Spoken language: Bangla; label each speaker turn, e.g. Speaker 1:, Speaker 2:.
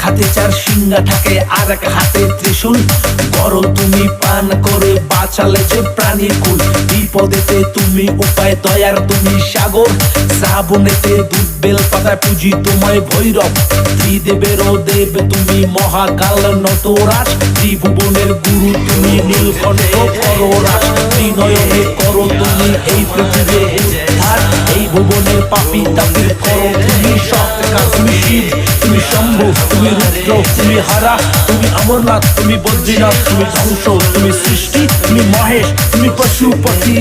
Speaker 1: হাতে চার সিংহা থাকে আর এক হাতে ত্রিশূল। করো তুমি পান করে বাঁচালে যে প্রাণীর কুল। বিপদেতে তুমি উপায়, দয়ার তুমি সাগর। শ্রাবণেতে দুধ বেল পাতায় পুজি তোমায় ভৈরব। ত্রিদেবেরও দেব তুমি মহাকাল নটরাজ। ত্রিভুবনের গুরু তুমি নীলকণ্ঠ কররাজ। ত্রিনয়নে করো তুমি এই পৃথিবীর উদ্ধার। এই ভুবনের পাপী তাপির করো তুমি সৎকার। তুমি শিব, তুমি শম্ভু, তুমি রুদ্র, তুমি হারা, তুমি অমরনাথ, তুমি বদ্রীনাথ, তুমি ধ্বংস, তুমি সৃষ্টি, তুমি মহেশ, তুমি পশুপতি।